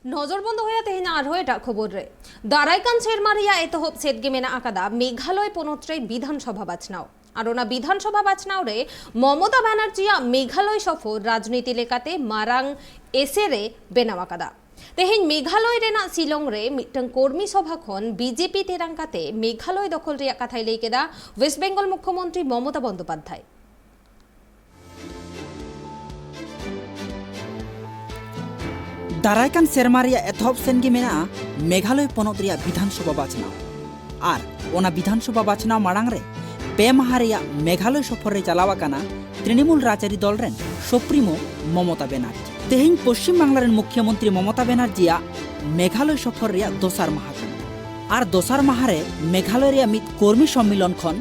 নজরবন্দ হয়ে তেহিন আরও এটা খবর রে দারাইকান চেরমারিয়া এতহব সেদগে মেনা আকাদা মেঘালয় পনত্রে বিধানসভা বাছনাও আর ওনা বিধানসভা বাছনাও রে মমতা ব্যানার্জিয়া মেঘালয় সফর রাজনীতি লেকাতে মারাং এসেরে বেনাওয়াকাদা তেহিন মেঘালয় রেনা শিলং রে মিটং কর্মী সভা খন বিজেপি তেরাঙ্কাতে মেঘালয় দখল রিয়া কাথায় লেকেদা ওয়েস্ট বেঙ্গল মুখ্যমন্ত্রী মমতা বন্দ্যোপাধ্যায় दारायकान सेरमा रिया एथब सेनगे मेना मेघालय पनत रिया विधानसभा बाचनाव आर ओना विधानसभा बाचनाव माड़ांग रे पे माहा रिया मेघालय सफर रे चलावा काना तृणमूल राजनीति दल रेन सुप्रीमो ममता बनर्जी तेहिं पश्चिम बांगला रेन मुख्यमंत्री ममता बनर्जिया मेघालय सफर रिया दोसार माहा काना आर दोसार माहा रे मेघालय रिया मित कर्मी सम्मेलन खन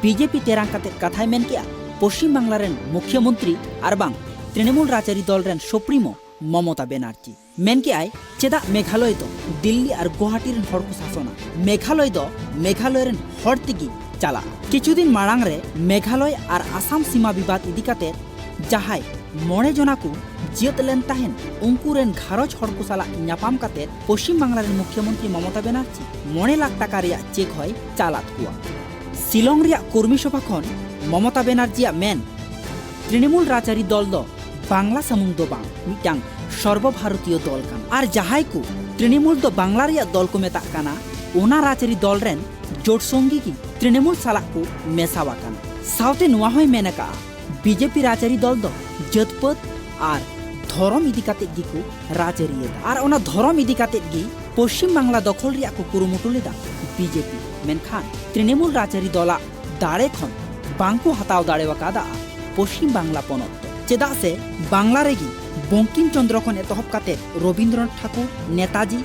बीजेपी तेरांकाते कथाय मेन किया पश्चिम बांगला रेन मुख्यमंत्री आर बांग तृणमूल राजनीति दल rain supremo Mamata Banerjee main के आय चेदा मेघालय दो दिल्ली और गुवाहाटी रेन हर को शासना मेघालय दो मेघालय रेन हर तिगी चला किछुदिन माड़ांग रे मेघालय और आसाम सीमा विवाद इदिकाते जहाय मणे जना को जियत लेन ताहेन उनकु रेन घारज हर को साला न्यापाम काते पश्चिम बांगला रेन मुख्यमंत्री ममता बनर्जी 9 लाख टाका रिया चेक होय चालात हुआ शिलंग रिया कर्मी सभा खन ममता बनर्जिया मेन तृणमूल राजनीति दल दो बांगला समूह दो बांग मिटांग सर्वभारतीय दल कान आर जहाय को तृणमूल दो बांगला रिया दल को मेता काना ओना राजनीति दल रेन जोड़ संगी की तृणमूल साला को मेसावा काना साउथे नुआ होय मेनका बीजेपी राजनीति दल दो जतपत आर धरम इदिकाते गी को राजनीति आर ओना धरम इदिकाते गी पश्चिम बांगला दखल रिया को कुरुमुटु लेदा बीजेपी मेनखान तृणमूल राजनीति दला दाड़े खन बांको हताव दाड़ेवा कादा पश्चिम बांगला पनत चेदा से बांगला रेगी बंकिम चंद्र खन एतहब काते रवींद्रनाथ ठाकुर नेताजी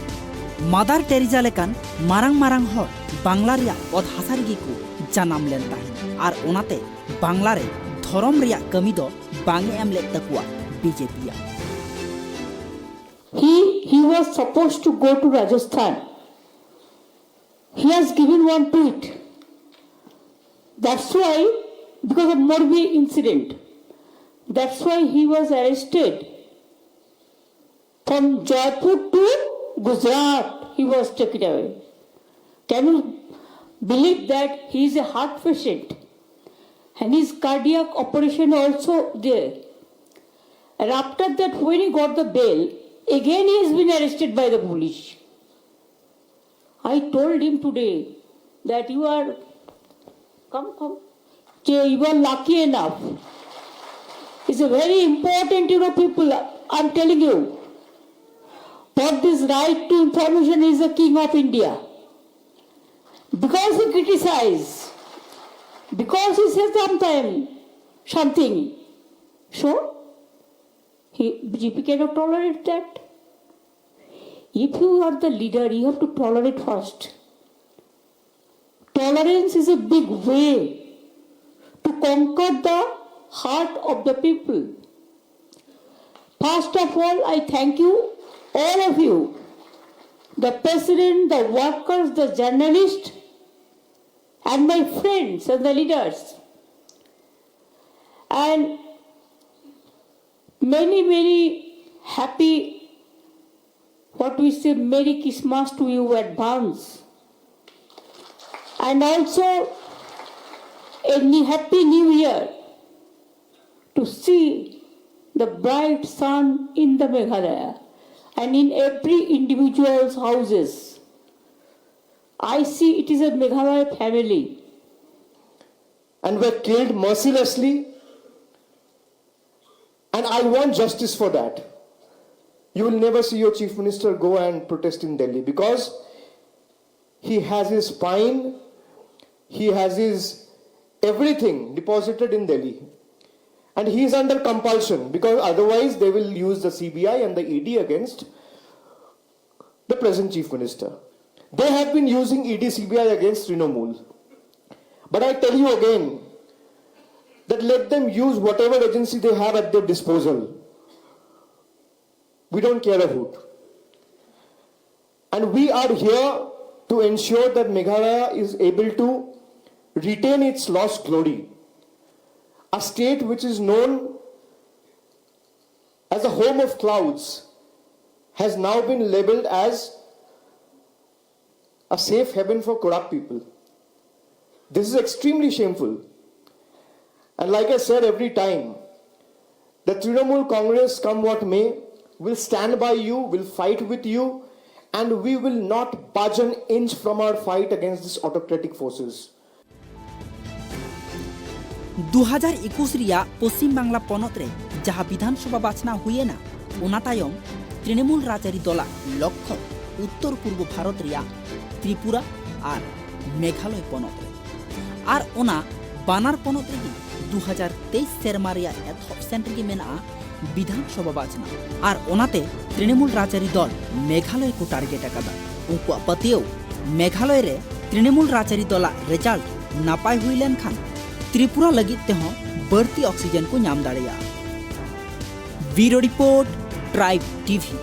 मादार टेरिजा लेकान मारांग मारांग हर बांगला रिया अद हासारिगी को जानाम लेन ताहिन आर ओनाते बांगला रे धरम रिया कमी दो बांगे एम ले तकुआ BJP he was supposed to go to Rajasthan. He has given one tweet. That's why, because of Morbi incident, that's why he was arrested. From Jaipur to Gujarat, he was taken away. Can you believe that he is a heart patient? And his cardiac operation also there. And after that, when he got the bail, again he has been arrested by the police. I told him today that you are, come, you are lucky enough. It's a very important, people, I'm telling you. For this right to information is the king of India. Because he criticizes, because he says something. So, BJP cannot tolerate that. If you are the leader, you have to tolerate first. Tolerance is a big way to conquer the heart of the people. First of all, I thank you, all of you, the president, the workers, the journalists, and my friends and the leaders. And many happy, Merry Christmas to you advance. And also a happy new year to see the bright sun in the Meghalaya and in every individual's houses. I see it is a Meghalaya family. And were killed mercilessly. And I want justice for that. You will never see your chief minister go and protest in Delhi because he has his spine, he has his everything deposited in Delhi. And he is under compulsion because otherwise they will use the CBI and the ED against the present chief minister. They have been using ED CBI against Trinamool. But I tell you again that let them use whatever agency they have at their disposal. We don't care a hoot. And we are here to ensure that Meghalaya is able to retain its lost glory. A state which is known as a home of clouds has now been labeled as a safe haven for corrupt people. This is extremely shameful. And like I said every time, the Trinamool Congress, come what may, will stand by you, will fight with you, and we will not budge an inch from our fight against these autocratic forces. 2021 रिया पश्चिम बांग्ला पनत रे जहाँ विधानसभा बाछना हुए ना उना तायम तृणमूल राजरी दला लक्ष्य उत्तर पूर्व भारत रिया त्रिपुरा और मेघालय पनत रे और ओना बानार पनत रे 2023 सेरमा रिया एथॉप सेंटर की मेना विधानसभा बाछना और ओनाते तृणमूल राजरी दल मेघालय को टार्गेट अकादा उनको पतियो मेघालय रे तृणमूल राजरी दला रिजल्ट नापाय हुई लेन खान त्रिपुरा लगित तेहों बढ़ती ऑक्सीजन को नाम दाड़िया। Bureau report tribe TV.